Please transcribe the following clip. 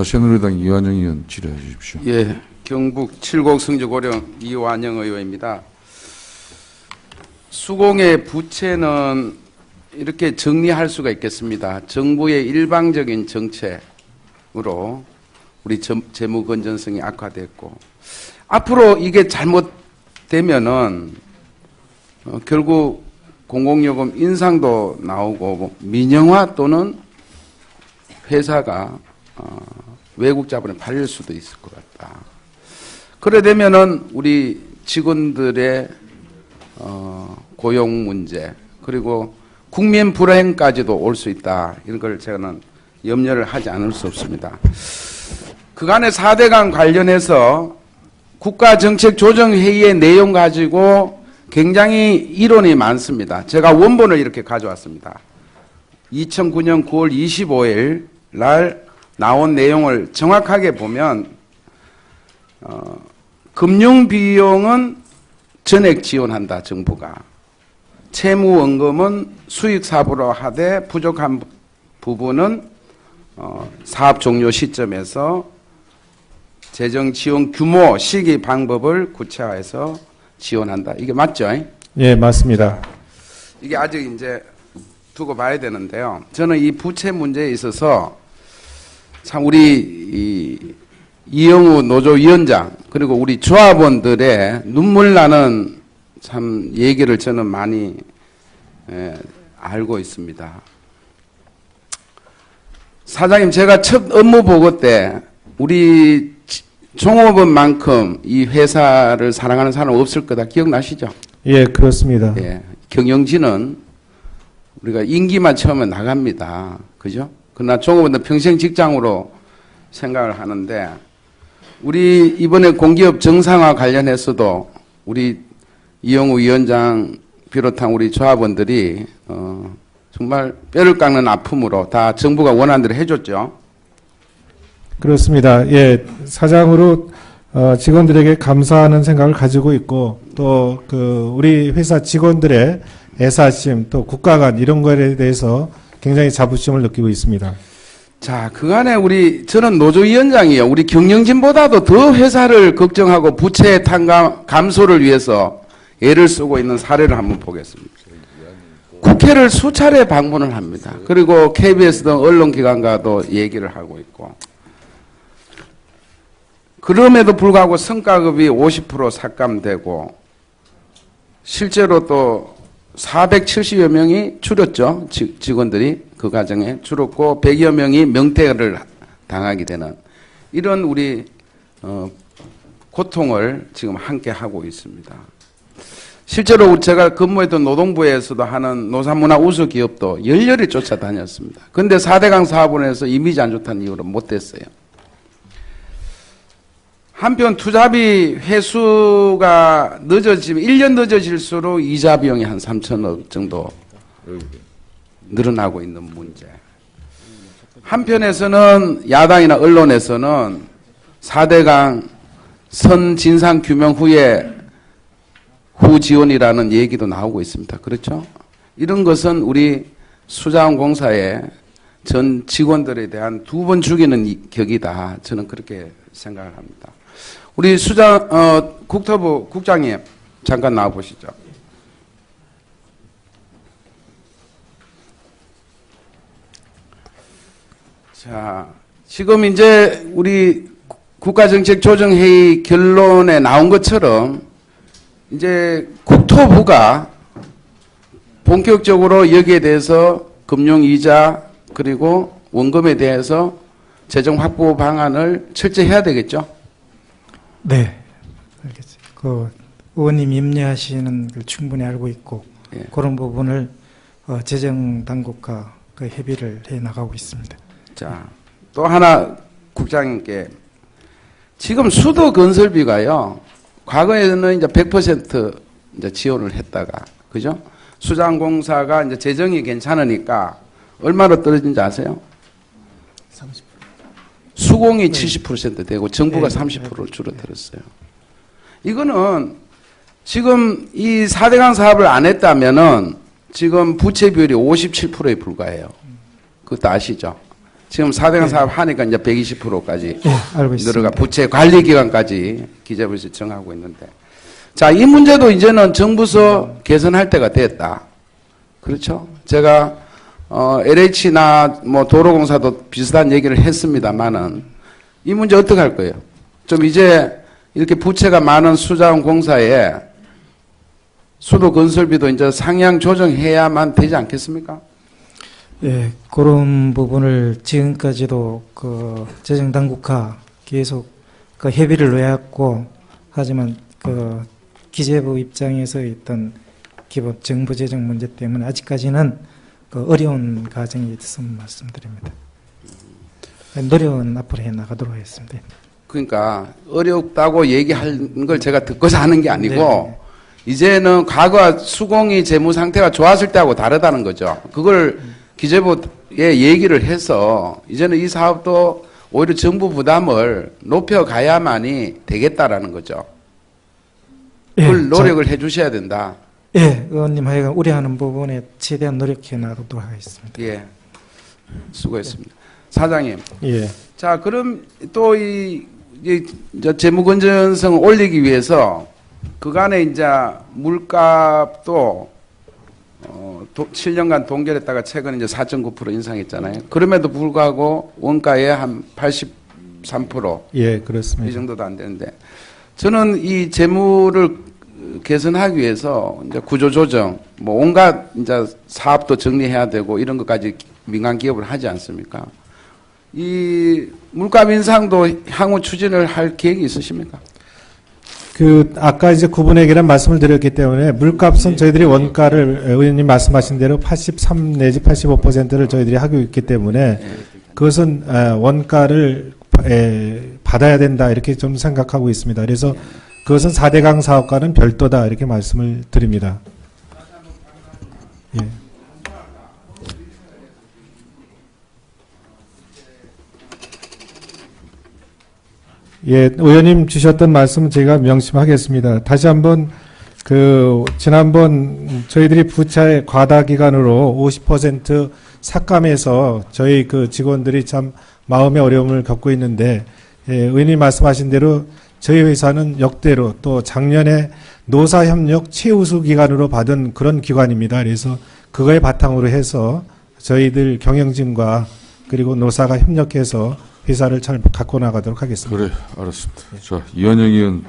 새누리당 이완영 의원 질의해 주십시오. 예, 경북 칠곡 성주고령 이완영 의원입니다. 수공의 부채는 이렇게 정리할 수가 있겠습니다. 정부의 일방적인 정책으로 우리 재무 건전성이 악화됐고, 앞으로 이게 잘못되면은 결국 공공요금 인상도 나오고 민영화 또는 회사가 외국 자본에 팔릴 수도 있을 것 같다. 그래 되면은 우리 직원들의 고용 문제, 그리고 국민 불행까지도 올 수 있다. 이런 걸 저는 염려를 하지 않을 수 없습니다. 그간의 4대강 관련해서 국가정책조정회의의 내용 가지고 굉장히 이론이 많습니다. 제가 원본을 이렇게 가져왔습니다. 2009년 9월 25일 날 나온 내용을 정확하게 보면 금융비용은 전액 지원한다, 정부가. 채무원금은 수익사부로 하되 부족한 부분은 사업 종료 시점에서 재정지원 규모, 시기, 방법을 구체화해서 지원한다. 이게 맞죠? 예, 맞습니다. 이게 아직 이제 두고 봐야 되는데요. 저는 이 부채 문제에 있어서 참 우리 이영우 노조위원장 그리고 우리 조합원들의 눈물 나는 참 얘기를 저는 많이 알고 있습니다. 사장님, 제가 첫 업무 보고 때 우리 종업원만큼 이 회사를 사랑하는 사람 없을 거다. 기억나시죠? 예, 그렇습니다. 예, 경영진은 우리가 임기만 처음에 나갑니다. 그죠? 그러나 종업원들 평생 직장으로 생각을 하는데, 우리 이번에 공기업 정상화 관련해서도 우리 이영우 위원장 비롯한 우리 조합원들이 정말 뼈를 깎는 아픔으로 다 정부가 원하는 대로 해줬죠. 그렇습니다. 예, 사장으로 직원들에게 감사하는 생각을 가지고 있고, 또 우리 회사 직원들의 애사심, 또 국가 간 이런 거에 대해서 굉장히 자부심을 느끼고 있습니다. 자, 그간에 저는 노조위원장이요. 우리 경영진보다도 더 회사를 걱정하고 부채 감소를 위해서 애를 쓰고 있는 사례를 한번 보겠습니다. 국회를 수차례 방문을 합니다. 그리고 KBS 등 언론기관과도 얘기를 하고 있고, 그럼에도 불구하고 성과급이 50% 삭감되고, 실제로 또 470여 명이 줄었죠. 직원들이 그 과정에 줄었고 100여 명이 명퇴를 당하게 되는 이런 우리 고통을 지금 함께 하고 있습니다. 실제로 제가 근무했던 노동부에서도 하는 노사문화 우수 기업도 열렬히 쫓아다녔습니다. 그런데 4대강 사업원에서 이미지 안 좋다는 이유로 못 됐어요. 한편 투자비 회수가 늦어지면 1년 늦어질수록 이자 비용이 한 3천억 정도 늘어나고 있는 문제. 한편에서는 야당이나 언론에서는 4대강 선진상 규명 후에 후지원이라는 얘기도 나오고 있습니다. 그렇죠? 이런 것은 우리 수자원공사의 전 직원들에 대한 두 번 죽이는 격이다. 저는 그렇게 생각을 합니다. 우리 국토부 국장님 잠깐 나와 보시죠. 자, 지금 이제 우리 국가정책조정회의 결론에 나온 것처럼 이제 국토부가 본격적으로 여기에 대해서 금융이자 그리고 원금에 대해서 재정 확보 방안을 철저히 해야 되겠죠? 네, 알겠습니다. 의원님 염려하시는 걸 충분히 알고 있고, 예. 그런 부분을 재정 당국과 협의를 해 나가고 있습니다. 자, 또 하나 국장님께 지금 수도 건설비가요. 과거에는 이제 100% 이제 지원을 했다가, 그죠? 수자원공사가 이제 재정이 괜찮으니까 얼마로 떨어진지 아세요? 30%. 수공이 70% 되고 정부가 30%를 줄어들었어요. 이거는 지금 이 4대강 사업을 안 했다면은 지금 부채 비율이 57%에 불과해요. 그것도 아시죠? 지금 4대강 사업 하니까 이제 120%까지 예, 알고 있습니다. 늘어가 부채 관리 기간까지 기재부에서 정하고 있는데, 자, 이 문제도 이제는 정부서 개선할 때가 됐다. 그렇죠? 제가 LH나 뭐 도로공사도 비슷한 얘기를 했습니다만은 이 문제 어떻게 할 거예요? 좀 이제 이렇게 부채가 많은 수자원공사에 수도 건설비도 이제 상향 조정해야만 되지 않겠습니까? 예, 그런 부분을 지금까지도 그 재정당국과 계속 그 협의를 놓았고, 하지만 그 기재부 입장에서 있던 기본 정부 재정 문제 때문에 아직까지는 그 어려운 과정이 있음을 말씀드립니다. 노력은 앞으로 해 나가도록 하겠습니다. 그러니까 어렵다고 얘기하는 걸 제가 듣고서 하는 게 아니고 네. 이제는 과거 수공이 재무 상태가 좋았을 때하고 다르다는 거죠. 그걸 기재부에 얘기를 해서 이제는 이 사업도 오히려 정부 부담을 높여가야만이 되겠다라는 거죠. 그걸 노력을 해 주셔야 된다. 예, 의원님 하여간 우려하는 부분에 최대한 노력해 나가도록 하겠습니다. 예. 수고했습니다. 사장님. 예. 자, 그럼 또 이 재무 건전성을 올리기 위해서 그간에 이제 물값도 7년간 동결했다가 최근 이제 4.9% 인상했잖아요. 그럼에도 불구하고 원가의 한 83%. 예, 이 그렇습니다. 정도도 안 되는데, 저는 이 재무를 개선하기 위해서 이제 구조조정, 뭐 온갖 이제 사업도 정리해야 되고 이런 것까지 민간 기업을 하지 않습니까? 이 물값 인상도 향후 추진을 할 계획이 있으십니까? 아까 이제 구분액이란 말씀을 드렸기 때문에 물값은 저희들이 원가를 의원님 말씀하신 대로 83 내지 85%를 저희들이 하고 있기 때문에 그것은 원가를 받아야 된다 이렇게 좀 생각하고 있습니다. 그래서 그것은 4대강 사업과는 별도다 이렇게 말씀을 드립니다. 예. 예, 의원님 주셨던 말씀 제가 명심하겠습니다. 다시 한번 지난번 저희들이 부채 과다 기간으로 50% 삭감해서 저희 직원들이 참 마음의 어려움을 겪고 있는데, 예, 의원님 말씀하신 대로 저희 회사는 역대로 또 작년에 노사협력 최우수 기관으로 받은 그런 기관입니다. 그래서 그거에 바탕으로 해서 저희들 경영진과 그리고 노사가 협력해서 회사를 잘 갖고 나가도록 하겠습니다. 그래, 알았습니다. 자, 이완영 의원.